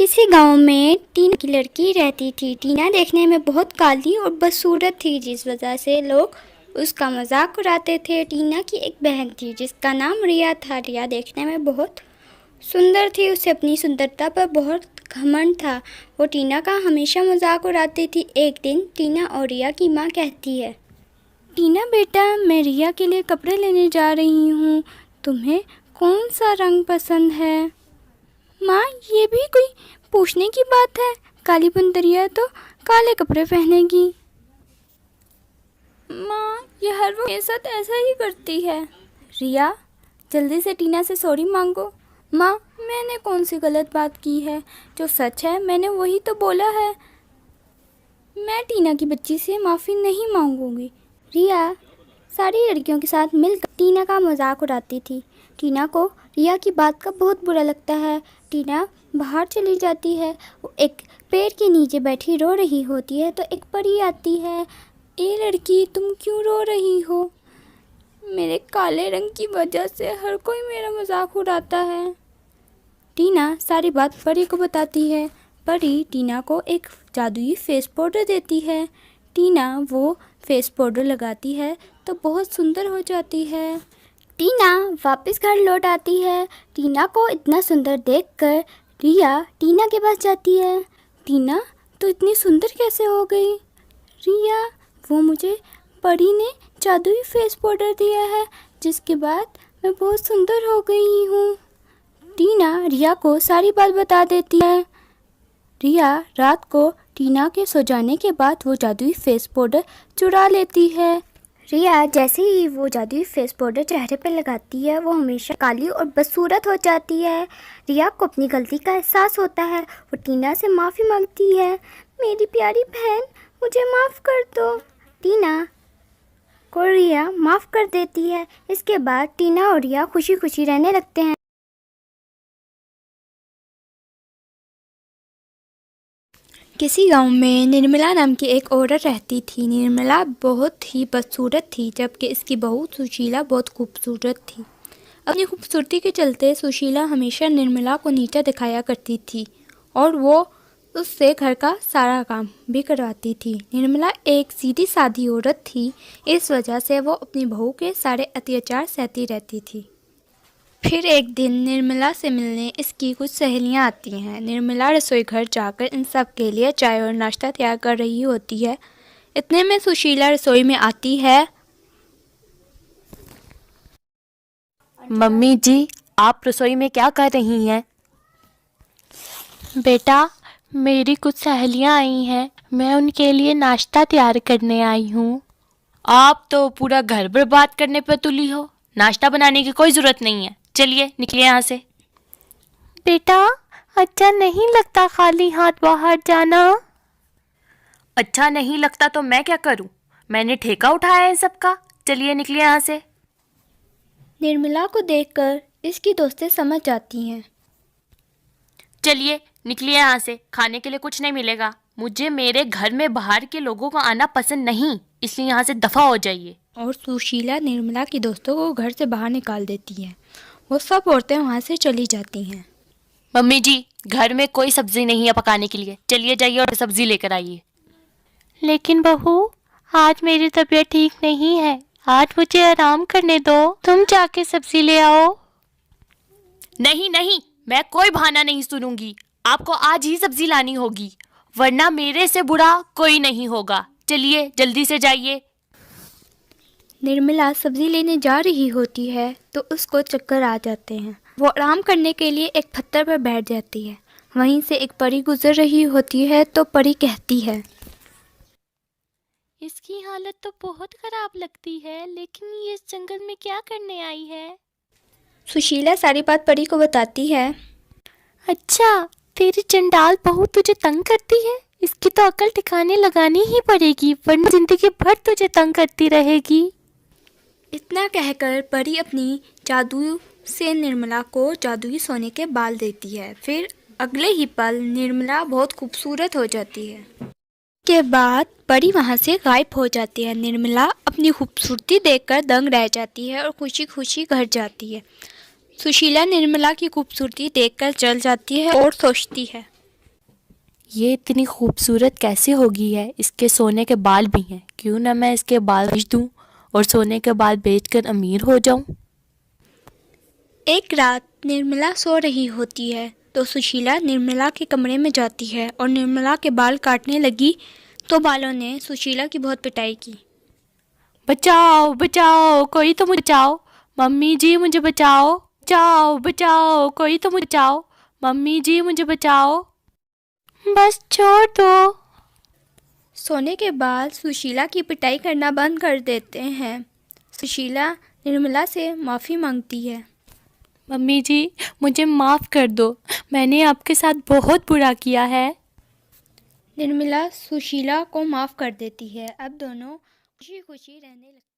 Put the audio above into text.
किसी गांव में टीना की लड़की रहती थी। टीना देखने में बहुत काली और बदसूरत थी, जिस वजह से लोग उसका मजाक उड़ाते थे। टीना की एक बहन थी जिसका नाम रिया था। रिया देखने में बहुत सुंदर थी, उसे अपनी सुंदरता पर बहुत घमंड था। वो टीना का हमेशा मजाक उड़ाती थी। एक दिन टीना और रिया की माँ कहती है, टीना बेटा, मैं रिया के लिए कपड़े लेने जा रही हूँ, तुम्हें कौन सा रंग पसंद है? माँ, ये भी कोई पूछने की बात है, काली बुंदरिया तो काले कपड़े पहनेगी। माँ, ये हर वक्त मेरे साथ ऐसा ही करती है। रिया, जल्दी से टीना से सॉरी मांगो। माँ, मैंने कौन सी गलत बात की है? जो सच है मैंने वही तो बोला है। मैं टीना की बच्ची से माफ़ी नहीं मांगूंगी। रिया सारी लड़कियों के साथ मिलकर टीना का मजाक उड़ाती थी। टीना को रिया की बात का बहुत बुरा लगता है। टीना बाहर चली जाती है। वो एक पेड़ के नीचे बैठी रो रही होती है तो एक परी आती है। ए लड़की, तुम क्यों रो रही हो? मेरे काले रंग की वजह से हर कोई मेरा मजाक उड़ाता है। टीना सारी बात परी को बताती है। परी टीना को एक जादुई फेस पाउडर देती है। टीना वो फेस पाउडर लगाती है तो बहुत सुंदर हो जाती है। टीना वापस घर लौट आती है। टीना को इतना सुंदर देखकर रिया टीना के पास जाती है। टीना, तो इतनी सुंदर कैसे हो गई? रिया, वो मुझे परी ने जादुई फेस पाउडर दिया है, जिसके बाद मैं बहुत सुंदर हो गई हूँ। टीना रिया को सारी बात बता देती है। रिया रात को टीना के सो जाने के बाद वो जादुई फेस पाउडर चुरा लेती है। रिया जैसे ही वो जादुई फेस पाउडर चेहरे पर लगाती है, वो हमेशा काली और बदसूरत हो जाती है। रिया को अपनी गलती का एहसास होता है। वो टीना से माफ़ी मांगती है। मेरी प्यारी बहन, मुझे माफ़ कर दो। टीना को रिया माफ़ कर देती है। इसके बाद टीना और रिया खुशी खुशी रहने लगते हैं। किसी गांव में निर्मला नाम की एक औरत रहती थी। निर्मला बहुत ही बदसूरत थी, जबकि इसकी बहू सुशीला बहुत खूबसूरत थी। अपनी खूबसूरती के चलते सुशीला हमेशा निर्मला को नीचा दिखाया करती थी और वो उससे घर का सारा काम भी करवाती थी। निर्मला एक सीधी सादी औरत थी, इस वजह से वो अपनी बहू के सारे अत्याचार सहती रहती थी। फिर एक दिन निर्मला से मिलने इसकी कुछ सहेलियां आती हैं। निर्मला रसोई घर जाकर इन सब के लिए चाय और नाश्ता तैयार कर रही होती है। इतने में सुशीला रसोई में आती है। मम्मी जी, आप रसोई में क्या कर रही हैं? बेटा, मेरी कुछ सहेलियां आई हैं, मैं उनके लिए नाश्ता तैयार करने आई हूँ। आप तो पूरा घर बर्बाद करने पर तुली हो। नाश्ता बनाने की कोई ज़रूरत नहीं है। चलिए निकलिए यहाँ से। बेटा, अच्छा नहीं लगता खाली हाथ बाहर जाना? अच्छा नहीं लगता तो मैं क्या करूँ? मैंने ठेका उठाया है सबका। चलिए निकलिए यहाँ से। निर्मला को देखकर इसकी दोस्तें समझ जाती हैं। चलिए निकलिए यहाँ से। खाने के लिए कुछ नहीं मिलेगा। मुझे मेरे घर में बाहर के लोगों का आना पसंद नहीं, इसलिए यहाँ से दफ़ा हो जाइए। और सुशीला निर्मला की दोस्तों को घर से बाहर निकाल देती है। वो सब औरतें वहाँ से चली जाती हैं। मम्मी जी, घर में कोई सब्जी नहीं है पकाने के लिए। चलिए जाइए और सब्जी लेकर आइए। लेकिन बहू, आज मेरी तबीयत ठीक नहीं है, आज मुझे आराम करने दो, तुम जाके सब्जी ले आओ। नहीं नहीं, मैं कोई बहाना नहीं सुनूंगी। आपको आज ही सब्जी लानी होगी, वरना मेरे से बुरा कोई नहीं होगा। चलिए जल्दी से जाइए। निर्मला सब्जी लेने जा रही होती है तो उसको चक्कर आ जाते हैं। वो आराम करने के लिए एक पत्थर पर बैठ जाती है। वहीं से एक परी गुजर रही होती है तो परी कहती है, इसकी हालत तो बहुत खराब लगती है, लेकिन ये इस जंगल में क्या करने आई है? सुशीला सारी बात परी को बताती है। अच्छा, तेरी चंडाल बहू तुझे तंग करती है, इसकी तो अकल ठिकाने लगानी ही पड़ेगी, वरना जिंदगी भर तुझे तंग करती रहेगी। इतना कहकर परी अपनी जादू से निर्मला को जादुई सोने के बाल देती है। फिर अगले ही पल निर्मला बहुत खूबसूरत हो जाती है। के बाद परी वहाँ से गायब हो जाती है। निर्मला अपनी खूबसूरती देखकर दंग रह जाती है और खुशी खुशी घर जाती है। सुशीला निर्मला की खूबसूरती देखकर जल जाती है और सोचती है, ये इतनी खूबसूरत कैसे होगी है, इसके सोने के बाल भी हैं, क्यों ना मैं इसके बाल बेच दूं और सोने के बाल बेचकर अमीर हो जाऊं। एक रात निर्मला सो रही होती है तो सुशीला निर्मला के कमरे में जाती है और निर्मला के बाल काटने लगी तो बालों ने सुशीला की बहुत पिटाई की। बचाओ बचाओ, कोई तो मुझे बचाओ, मम्मी जी मुझे बचाओ, बचाओ बचाओ, कोई तो मुझे बचाओ, मम्मी जी मुझे बचाओ, बस छोड़ दो। सोने के बाद सुशीला की पिटाई करना बंद कर देते हैं। सुशीला निर्मला से माफ़ी मांगती है। मम्मी जी मुझे माफ़ कर दो, मैंने आपके साथ बहुत बुरा किया है। निर्मला सुशीला को माफ़ कर देती है। अब दोनों खुशी खुशी रहने लगते हैं।